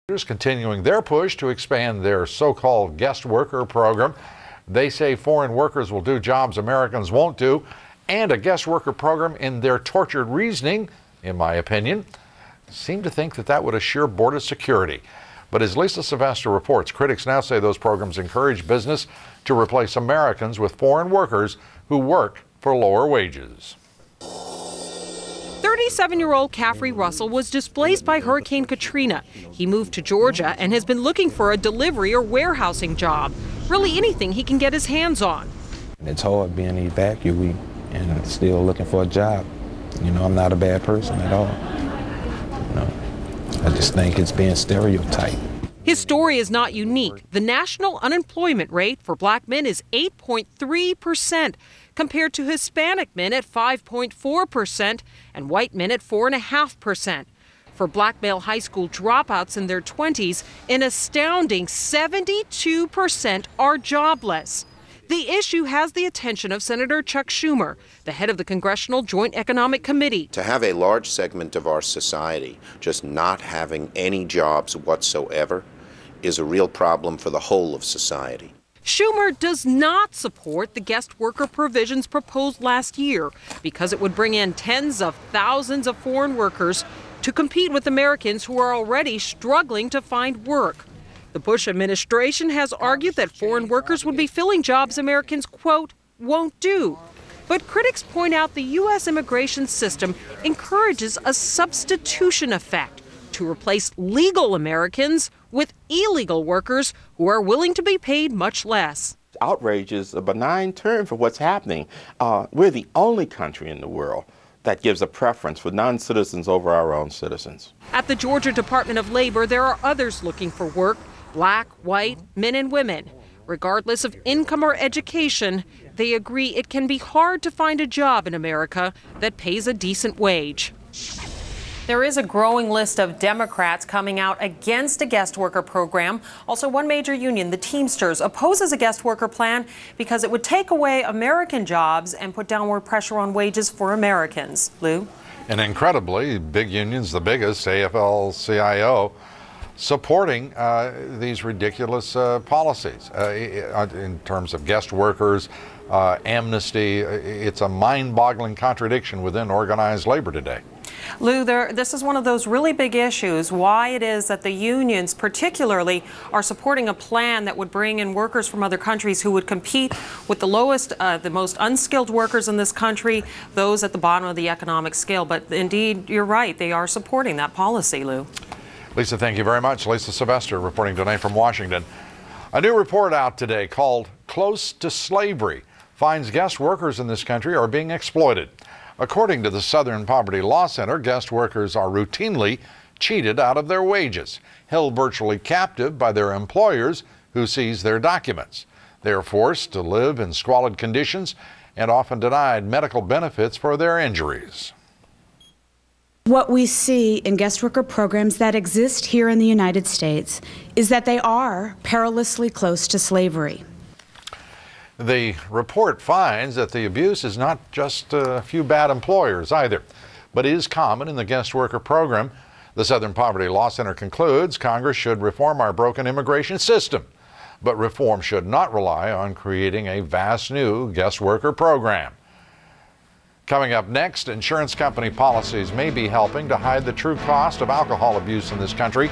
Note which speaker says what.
Speaker 1: Continuing their push to expand their so-called guest worker program. They say foreign workers will do jobs Americans won't do, and a guest worker program, in their tortured reasoning, in my opinion, seem to think that would assure border security. But as Lisa Sylvester reports, critics now say those programs encourage business to replace Americans with foreign workers who work for lower wages.
Speaker 2: 37-year-old Caffrey Russell was displaced by Hurricane Katrina. He moved to Georgia and has been looking for a delivery or warehousing job, really anything he can get his hands on.
Speaker 3: It's hard being an evacuee and still looking for a job. You know, I'm not a bad person at all. You know, I just think it's being stereotyped.
Speaker 2: His story is not unique. The national unemployment rate for black men is 8.3%, compared to Hispanic men at 5.4% and white men at 4.5%. For black male high school dropouts in their 20s, an astounding 72% are jobless. The issue has the attention of Senator Chuck Schumer, the head of the Congressional Joint Economic Committee.
Speaker 4: To have a large segment of our society just not having any jobs whatsoever is a real problem for the whole of society.
Speaker 2: Schumer does not support the guest worker provisions proposed last year because it would bring in tens of thousands of foreign workers to compete with Americans who are already struggling to find work. The Bush administration has argued that foreign workers would be filling jobs Americans, quote, won't do. But critics point out the U.S. immigration system encourages a substitution effect to replace legal Americans with illegal workers who are willing to be paid much less.
Speaker 5: Outrage is a benign term for what's happening. We're the only country in the world that gives a preference for non-citizens over our own citizens.
Speaker 2: At the Georgia Department of Labor, there are others looking for work, black, white, men and women. Regardless of income or education, they agree it can be hard to find a job in America that pays a decent wage. There is a growing list of Democrats coming out against a guest worker program. Also, one major union, the Teamsters, opposes a guest worker plan because it would take away American jobs and put downward pressure on wages for Americans. Lou?
Speaker 1: And incredibly, big unions, the biggest, AFL-CIO, supporting these ridiculous policies in terms of guest workers, amnesty. It's a mind-boggling contradiction within organized labor today.
Speaker 2: Lou, this is one of those really big issues, why it is that the unions particularly are supporting a plan that would bring in workers from other countries who would compete with the lowest, the most unskilled workers in this country, those at the bottom of the economic scale. But indeed, you're right, they are supporting that policy, Lou.
Speaker 1: Lisa, thank you very much. Lisa Sylvester reporting tonight from Washington. A new report out today called Close to Slavery finds guest workers in this country are being exploited. According to the Southern Poverty Law Center, guest workers are routinely cheated out of their wages, held virtually captive by their employers who seize their documents. They are forced to live in squalid conditions and often denied medical benefits for their injuries.
Speaker 6: What we see in guest worker programs that exist here in the United States is that they are perilously close to slavery.
Speaker 1: The report finds that the abuse is not just a few bad employers either, but is common in the guest worker program. The Southern Poverty Law Center concludes Congress should reform our broken immigration system, but reform should not rely on creating a vast new guest worker program. Coming up next, insurance company policies may be helping to hide the true cost of alcohol abuse in this country.